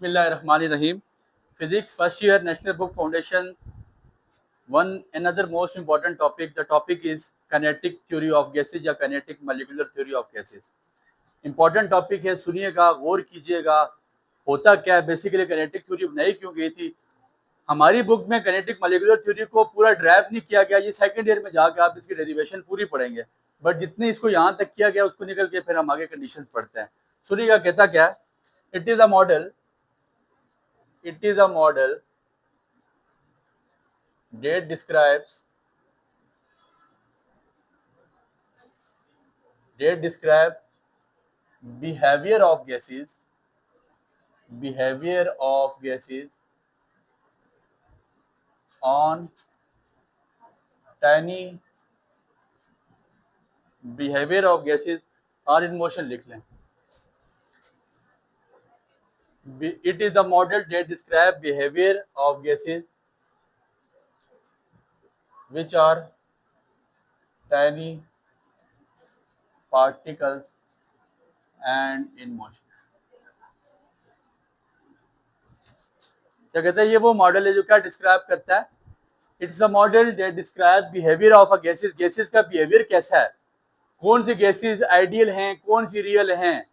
Bismillahirrahmanirrahim. Physics first year National Book Foundation. One another most important topic. The topic is kinetic theory of gases या kinetic molecular theory of gases. Important topic है, सुनिएगा, गौर कीजिएगा, होता क्या है। Basically kinetic theory बनाई क्यों गई थी? हमारी बुक में kinetic molecular theory को पूरा ड्राइव नहीं किया गया। ये सेकंड ईयर में जाकर आप इसकी डेरिवेशन पूरी पढ़ेंगे, बट जितनी इसको यहाँ तक किया गया उसको निकल के फिर हम आगे कंडीशंस पढ़ते हैं। सुनिएगा कहता क्या है। It is a model that describes behavior of gases on tiny behavior of gases are in motion। लिख लें। It is the model that describes behavior of gases which are tiny particles and in motion। क्या कहता है? ये वो model है जो क्या डिस्क्राइब करता है। It's a model that describe behaviour of a gases. Gases का बिहेवियर कैसा है, कौन सी गैसेस आइडियल हैं, कौन सी रियल हैं।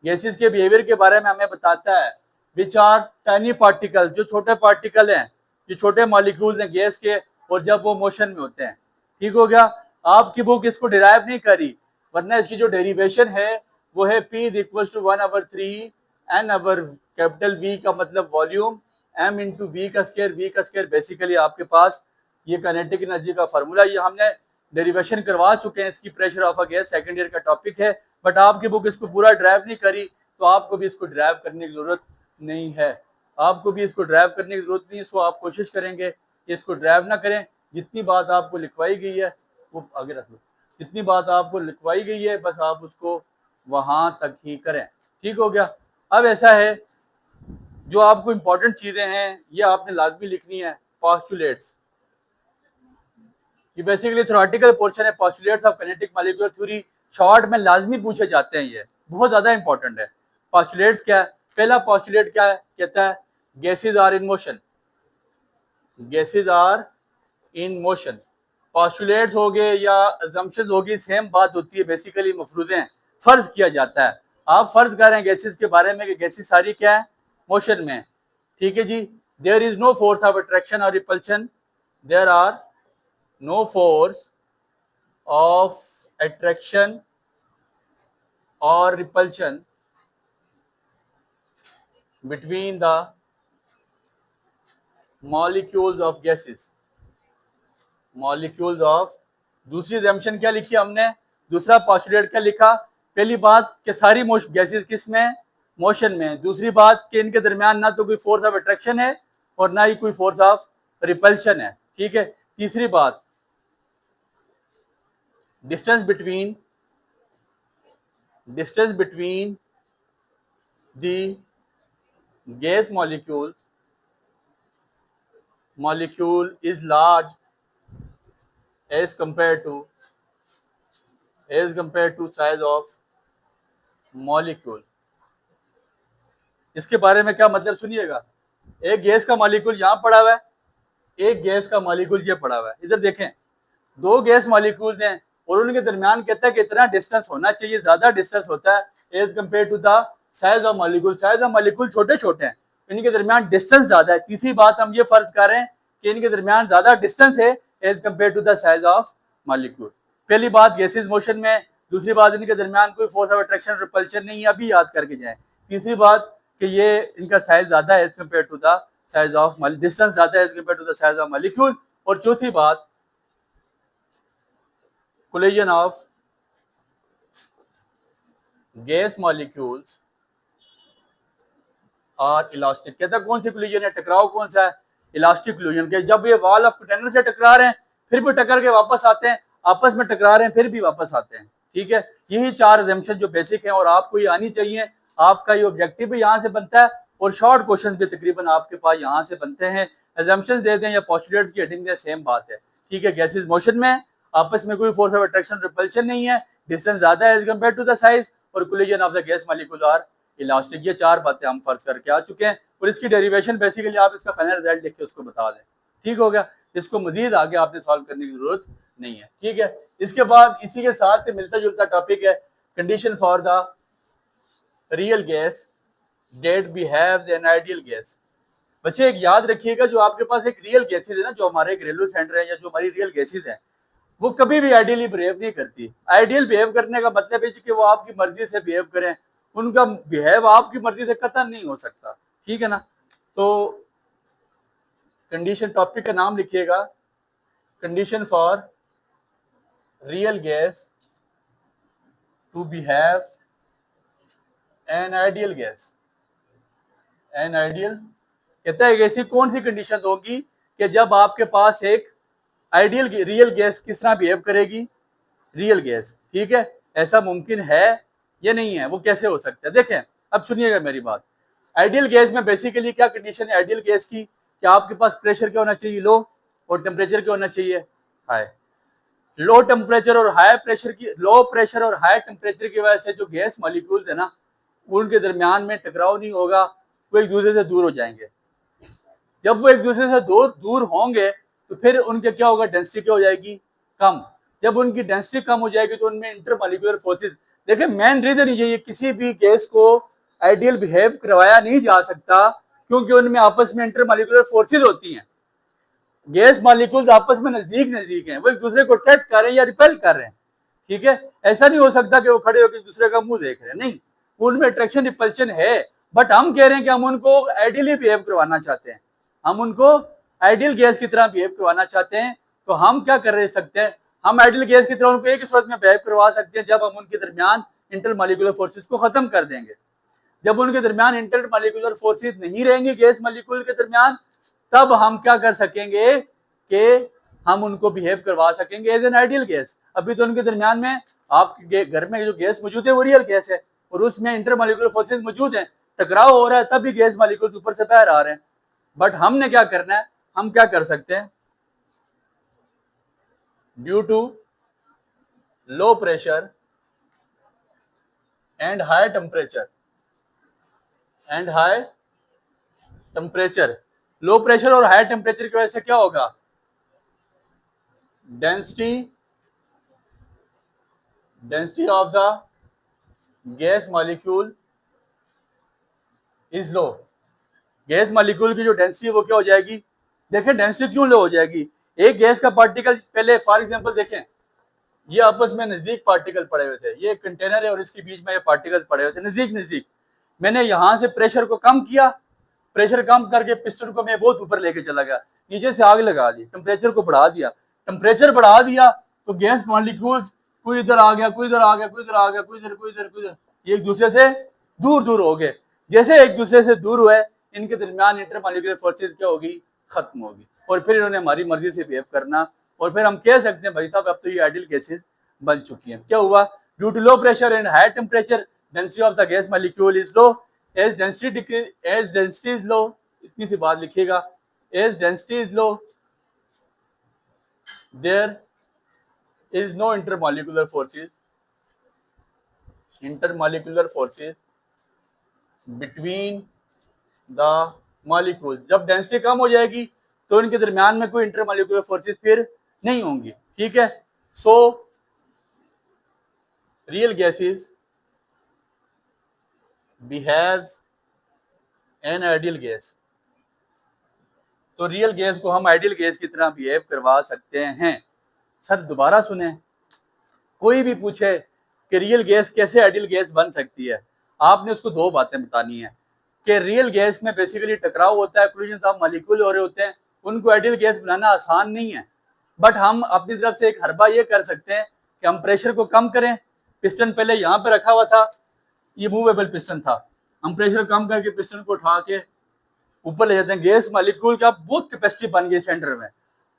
गैसेस के बिहेवियर के बारे में हमें बताता है। विच आर टाइनी पार्टिकल, जो छोटे पार्टिकल हैं, जो छोटे मॉलिक्यूल्स हैं गैस के, और जब वो मोशन में होते हैं। ठीक हो गया। आपकी बुक इसको डिराइव नहीं करी, वरना इसकी जो डेरिवेशन है वो है P इज इक्वल टू 1/3 N/कैपिटल V का मतलब वॉल्यूम, M इंटू V का स्क्वायर। बेसिकली आपके पास ये काइनेटिक एनर्जी का फार्मूला, ये हमने डेरिवेशन करवा चुके हैं इसकी। Pressure of a gas second year का टॉपिक है, बट आपकी बुक इसको पूरा ड्राइव नहीं करी, तो आपको भी इसको ड्राइव करने की जरूरत नहीं है। आपको भी इसको ड्राइव करने की जरूरत नहीं है। सो आप कोशिश करेंगे कि इसको ड्राइव ना करें। जितनी बात आपको लिखवाई गई है वो आगे रख लो। जितनी बात आपको लिखवाई गई है बस आप उसको वहां तक ही करें। ठीक हो गया। अब ऐसा है, जो आपको इंपॉर्टेंट चीजें हैं ये आपने लाजमी लिखनी है। पोस्टुलेट्स, ये बेसिकली थ्योरेटिकल पोर्शन है। Postulates of kinetic molecular theory short में लाजमी पूछे जाते हैं, ये बहुत ज्यादा इंपॉर्टेंट है। पोस्टुलेट्स क्या है? पहला पोस्टुलेट क्या है? कहता है gases are in motion. Gases are in motion. Postulates हो गए या अजम्पशंस होगी, सेम बात होती है। बेसिकली मफरूज़े हैं, फर्ज किया जाता है। आप फर्ज कर रहे हैं गैसेस के बारे में कि गैसेस सारी क्या है? मोशन में। ठीक है जी। There is no force of attraction और repulsion. There are no force of attraction और repulsion between the molecules of gases. Molecules of, दूसरी assumption क्या लिखी हमने? दूसरा पोस्टुलेट क्या लिखा? पहली बात कि सारी गैसेस किस में? मोशन में। दूसरी बात कि इनके दरमियान ना तो कोई फोर्स ऑफ अट्रैक्शन है और ना ही कोई फोर्स ऑफ रिपल्शन है। ठीक है। तीसरी बात, distance between the gas molecule is large as compare to size of molecule. इसके बारे में क्या मतलब सुनिएगा। एक गैस का मॉलिक्यूल यहाँ पड़ा हुआ है, एक गैस का मॉलिक्यूल ये पड़ा हुआ है। इधर देखें, दो गैस मॉलिक्यूल्स हैं और उनके दरमियान कहता है कि इतना डिस्टेंस होना चाहिए, ज्यादा डिस्टेंस होता है as compare to the size of molecule. Size of molecule छोटे छोटे हैं, इनके दरमियान डिस्टेंस ज्यादा है। तीसरी बात हम ये फर्ज कर रहे हैं कि इनके दरमियान ज्यादा डिस्टेंस है as compare to the size of molecule. पहली बात गैसेस मोशन में, दूसरी बात इनके दरमियान कोई फोर्स ऑफ अट्रैक्शन रिपल्शन नहीं है, अभी याद करके जाएं। तीसरी बात कि ये इनका साइज ज्यादा है as compare to the size of distance ज्यादा है as compare to the size of molecule. और चौथी बात, collision of gas molecules are elastic। कहता कौन सी collision है? टकराव कौन सा है? इलास्टिक collision के। जब ये वॉल ऑफ कंटेनर से टकरा रहे हैं फिर भी टकर के वापस आते हैं, आपस में टकरा रहे हैं फिर भी वापस आते हैं। ठीक है। यही चार assumption जो बेसिक है और आपको ये आनी चाहिए। आपका ये ऑब्जेक्टिव भी यहाँ से बनता है और शॉर्ट क्वेश्चन भी तकरीबन आपके पास यहाँ से बनते हैं। assumptions दे दें या पोस्टुलेट्स की हेडिंग दें, सेम बात है। ठीक है। गैसेस मोशन में, आपस में कोई फोर्स ऑफ अट्रैक्शन रिपल्शन नहीं है, डिस्टेंस ज्यादा है as compare to the size, और collision of the gas molecule are elastic. ये चार बातें हम फर्ज करके आ चुके हैं। और इसकी डेरिवेशन बेसिकली आप इसका फाइनल रिजल्ट लिख के उसको बता दें। ठीक हो गया, इसको मजीद आगे आपने सॉल्व करने की जरूरत नहीं है। ठीक है, इसके बाद इसी के साथ से मिलता जुलता टॉपिक है condition for the real gas that behaves an ideal gas. बच्चे एक याद रखिएगा, जो आपके पास एक रियल गैसेज है ना, जो हमारे घरेलू सेंटर है या जो हमारी रियल गैसेज है, वो कभी भी आइडियली बिहेव नहीं करती। आइडियल बिहेव करने का मतलब है कि वो आपकी मर्जी से बिहेव करें, उनका बिहेव आपकी मर्जी से कतई नहीं हो सकता। ठीक है ना, तो कंडीशन टॉपिक का नाम लिखिएगा, condition for real gas to behave an ideal gas. An ideal कहता है कि ऐसी कौन सी कंडीशन होगी कि जब आपके पास एक आइडियल रियल गैस किस तरह बिहेव करेगी, रियल गैस। ठीक है, ऐसा मुमकिन है या नहीं है, वो कैसे हो सकता है? देखें, अब सुनिएगा मेरी बात। आइडियल गैस में बेसिकली क्या कंडीशन है आइडियल गैस की, कि आपके पास प्रेशर क्या होना चाहिए, लो, और टेम्परेचर क्या होना चाहिए, हाई। लो टेम्परेचर और हाई प्रेशर की, लो प्रेशर और हाई टेम्परेचर की वजह से जो गैस मॉलिक्यूल्स है ना, उनके दरमियान में टकराव नहीं होगा, वो एक दूसरे से दूर हो जाएंगे। जब वो एक दूसरे से दूर होंगे तो फिर उनके क्या होगा, डेंसिटी क्या हो जाएगी, कम। जब उनकी डेंसिटी कम हो जाएगी तो उनमें इंटरमॉलिक्यूलर फोर्सेस, देखिए मेन रीजन ये किसी भी गैस को आइडियल बिहेव करवाया नहीं जा सकता, क्योंकि उनमें आपस में इंटरमॉलिक्यूलर फोर्सेस होती हैं। गैस मॉलिक्यूल्स आपस में नजदीक हैं, वो एक दूसरे को अट्रैक्ट कर रहे हैं या रिपेल कर रहे हैं। ठीक है, ऐसा नहीं हो सकता कि वो खड़े होकर एक दूसरे का मुंह देख रहे हैं, नहीं, उनमें अट्रैक्शन रिपल्शन है। बट हम कह रहे हैं कि हम उनको आइडियली बिहेव करवाना चाहते हैं, हम उनको आइडियल गैस की तरह बिहेव करवाना चाहते हैं। तो हम क्या कर सकते हैं, हम आइडियल गैस की तरह उनको एक ही सूरत में बिहेव करवा सकते हैं जब हम उनके दरमियान इंटरमॉलिक्यूलर फोर्सेस को खत्म कर देंगे। जब उनके दरमियान इंटरमॉलिक्यूलर फोर्सेस नहीं रहेंगी गैस मॉलिक्यूल के दरमियान, तब हम क्या कर सकेंगे कि हम उनको बिहेव करवा सकेंगे एज एन आइडियल गैस। अभी तो उनके दरमियान में आपके घर में जो गैस मौजूद है वो रियल गैस है, और उसमें इंटरमॉलिक्यूलर फोर्सेस मौजूद हैं, टकराव हो रहा है, तब भी गैस मॉलिक्यूल्स ऊपर से बाहर आ रहे हैं। बट हमने क्या करना है, हम क्या कर सकते हैं, due to low pressure and high temperature, low pressure और हाई टेम्परेचर की वजह से क्या होगा, density of the gas molecule is low. Gas molecule की जो डेंसिटी वो क्या हो जाएगी, देखें डेंसिटी क्यों लो हो जाएगी, एक गैस का पार्टिकल, पहले फॉर एग्जांपल देखें, ये आपस में नजदीक पार्टिकल पड़े हुए थे, ये कंटेनर है और इसके बीच में ये पार्टिकल्स पड़े हुए थे नजदीक। मैंने यहां से प्रेशर को कम किया, प्रेशर कम करके पिस्टन को मैं बहुत ऊपर लेके चला गया, नीचे से आग लगा दी, टेम्परेचर को बढ़ा दिया, तो गैस मॉलिक्यूल्स कोई इधर आ गया, कोई इधर आ गया, कोई इधर आ गया, कोई इधर, ये एक दूसरे से दूर हो गए। जैसे एक दूसरे से दूर हुए, इनके दरमियान इंटरमॉलिक्यूलर फोर्सेस क्या होगी, खत्म होगी, और फिर इन्होंने हमारी मर्जी से बिहेव करना, और फिर हम कह सकते हैं भाई साहब अब तो ये आइडियल गैसेस बन चुकी हैं। क्या हुआ, due to low pressure and high temperature density of the gas molecule is low, as density is low, इतनी सी बात लिखिएगा, as density is low there is no intermolecular forces between the molecule. जब डेंसिटी कम हो जाएगी तो इनके दरमियान में कोई इंटरमॉलिक्यूलर फोर्सेस फिर नहीं होंगी। ठीक है, so real gases behaves an ideal gas, तो रियल गैस को हम आइडियल गैस की तरह बिहेव करवा सकते हैं। सर दोबारा सुने, कोई भी पूछे कि रियल गैस कैसे आइडियल गैस बन सकती है, आपने उसको दो बातें बतानी है कि रियल गैस में बेसिकली टकराव होता है, कोलिजन ऑफ मॉलिक्यूल हो रहे होते हैं, उनको आइडियल गैस बनाना आसान नहीं है। बट हम अपनी तरफ से एक हरबा ये कर सकते हैं कि हम प्रेशर को कम करें। पिस्टन पहले यहाँ पे रखा हुआ था, ये मूवेबल पिस्टन था, हम प्रेशर कम करके पिस्टन को उठा के ऊपर ले जाते हैं, गैस मॉलिक्यूल का बहुत कैपेसिटी बन गई सेंटर में,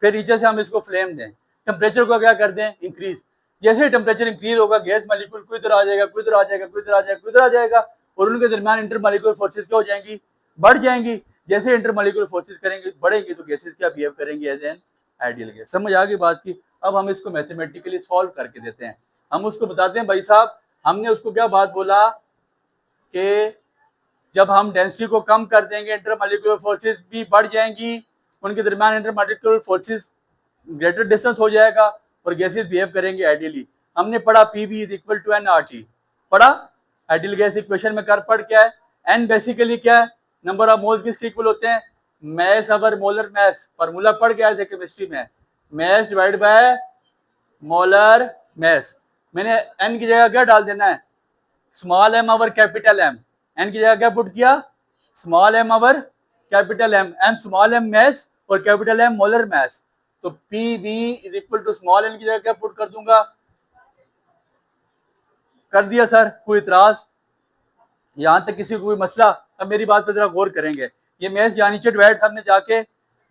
फिर नीचे से हम इसको फ्लेम दें, टेम्परेचर को क्या कर दें, इंक्रीज। जैसे ही टेम्परेचर इंक्रीज होगा, गैस मॉलिक्यूल कोई इधर आ जाएगा, कोई इधर आ जाएगा, कोई इधर आ जाएगा, कोई इधर आ जाएगा, और उनके दरमियान इंटर मॉलिक्यूलर फोर्सेस क्या हो जाएंगी, बढ़ जाएंगी। जैसे इंटर मॉलिक्यूलर फोर्सेस करेंगे, बढ़ेंगी, तो गैसेस क्या बिहेव करेंगे, एज एन आइडियल गैस। समझ आ गई बात की। अब हम इसको मैथमेटिकली सॉल्व करके देते हैं, हम उसको बताते हैं भाई साहब, हमने उसको क्या बात बोला कि जब हम डेंसिटी को कम कर देंगे इंटरमॉलिक्यूलर फोर्सेस भी बढ़ जाएंगी, उनके दरमियान इंटरमॉलिक्यूलर फोर्सेस ग्रेटर डिस्टेंस हो जाएगा और गैसेस बिहेव करेंगे आइडियली। हमने पढ़ा PV is equal to n R T, पढ़ा आइडियल गैस इक्वेशन में कर पढ़ क्या है, एन बेसिकली क्या है, नंबर ऑफ मोल्स किसके इक्वल होते हैं, mass over molar mass, formula पढ़ के आए थे केमिस्ट्री में, mass divide by molar mass. मैंने एन की जगह क्या डाल देना है, small M over capital M, n की जगह क्या पुट किया, small M over capital M, M small M mass और कैपिटल एम मोलर मैस। तो P V is equal to small n की जगह क्या पुट कर दूंगा, कर दिया सर, कोई इतराज यहां तक, किसी को कोई मसला? अब मेरी बात पर जरा गौर करेंगे, ये मैस यानी डिवाइड सामने जाके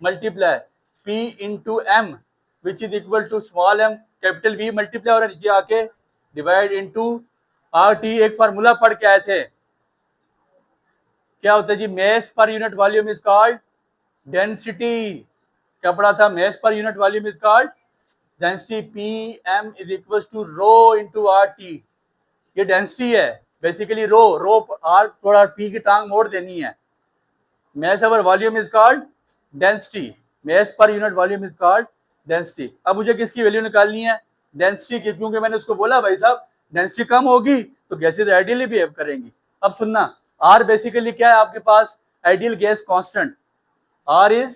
multiply P into M which is equal to small M capital V multiply और नीचे आके डिवाइड इंटू आर टी। एक फार्मूला पढ़ के आए थे, क्या होता है जी, mass per unit volume is called density. क्या पढ़ा था, mass per unit volume is called density, P M is equal to rho into R T. ये डेंसिटी है बेसिकली, रो आर थोड़ा टी की टांग मोड़ देनी है। Mass over volume is called density, mass per unit volume is called density. अब मुझे किसकी वैल्यू निकालनी है, डेंसिटी की, क्योंकि मैंने उसको बोला भाई साहब डेंसिटी कम होगी तो गैसेज आइडियली बिहेव करेंगी। अब सुनना, आर बेसिकली क्या है आपके पास, ideal gas constant, R is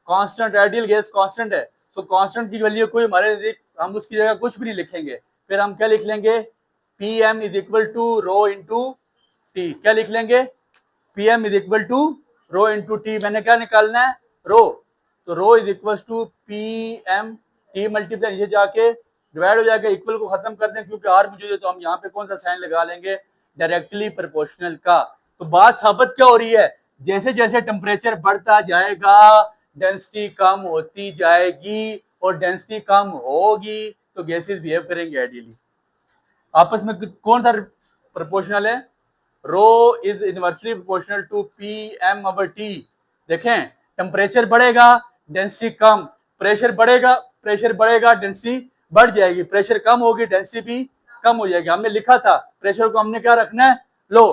constant, ideal gas constant है। तो कांस्टेंट की वैल्यू कोई हमारे नजदीक, हम उसकी जगह कुछ भी नहीं लिखेंगे, फिर हम क्या लिख लेंगे, P M is equal to rho into T. क्या लिख लेंगे, P M is equal to rho into T. मैंने क्या निकालना है, रो, तो rho is equal to P M T multiply नीचे जाके डिवाइड हो जाएगा, इक्वल को खत्म कर दें क्योंकि आर मुझे, तो हम यहाँ पे कौन सा साइन लगा लेंगे, डायरेक्टली प्रोपोर्शनल का। तो बात साबित क्या हो रही है, जैसे जैसे टेम्परेचर बढ़ता जाएगा डेंसिटी कम होती जाएगी, और डेंसिटी कम होगी तो गैसेस बिहेव करेंगे आइडियली। आपस में कौन सा प्रोपोर्शनल है, rho is inversely proportional to P M over T. देखें, टेम्परेचर बढ़ेगा डेंसिटी कम, प्रेशर बढ़ेगा डेंसिटी बढ़ जाएगी, प्रेशर कम होगी डेंसिटी भी कम हो जाएगी। हमने लिखा था प्रेशर को हमने क्या रखना है, लो,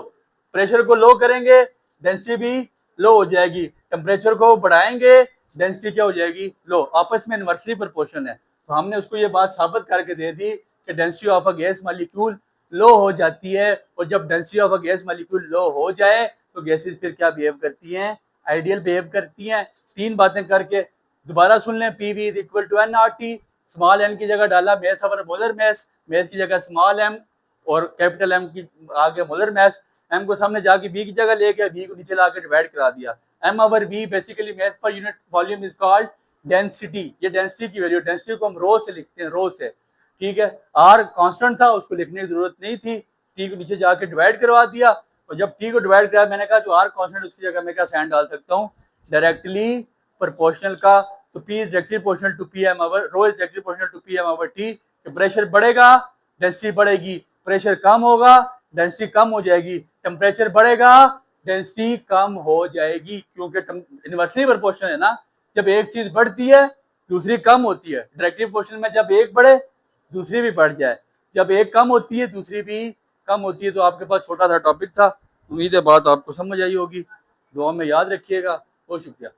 प्रेशर को लो करेंगे डेंसिटी भी लो हो जाएगी, टेम्परेचर को बढ़ाएंगे डेंसिटी क्या हो जाएगी, लो। आपस में इनवर्सली प्रोपोर्शनल है। तो हमने उसको ये बात साबित करके दे दी कि density of a gas molecule low हो जाती है, और जब density of a gas molecule low हो जाए तो गैसेस फिर क्या बिहेव करती हैं, आइडियल बिहेव करती हैं। तीन बातें करके दोबारा सुन लें, P V is equal to n R T, small n की जगह डाला mass over molar mass, mass की जगह स्मॉल एम और कैपिटल एम की आगे मोलर मैस, एम को सामने जाके बी की जगह ले गया, बी को नीचे लाके डिवाइड करा दिया, M over B basically mass per unit volume is called density. ये डेंसिटी की वैल्यू, डेंसिटी को हम रो से लिखते हैं, रो से, ठीक है। आर कांस्टेंट था, उसको लिखने की जरूरत नहीं थी, टी को नीचे जाके डिवाइड करवा दिया, और जब टी को डिवाइड किया मैंने कहा जो आर कांस्टेंट उसकी जगह मैं क्या साइन डाल सकता हूँ, डायरेक्टली प्रोपोर्शनल का। तो P is directly proportional to P M over, rho is directly proportional to P M over T. Pressure बढ़ेगा डेंसिटी बढ़ेगी, प्रेशर कम होगा डेंसिटी कम हो जाएगी, टेम्परेचर बढ़ेगा डेंसिटी कम हो जाएगी, क्योंकि इनवर्सली प्रोपोर्शनल है ना, जब एक चीज बढ़ती है दूसरी कम होती है। डायरेक्टली प्रोपोर्शनल में जब एक बढ़े दूसरी भी बढ़ जाए, जब एक कम होती है दूसरी भी कम होती है। तो आपके पास छोटा सा टॉपिक था, उम्मीद है बात आपको समझ आई होगी, दुआ में याद रखिएगा। बहुत शुक्रिया।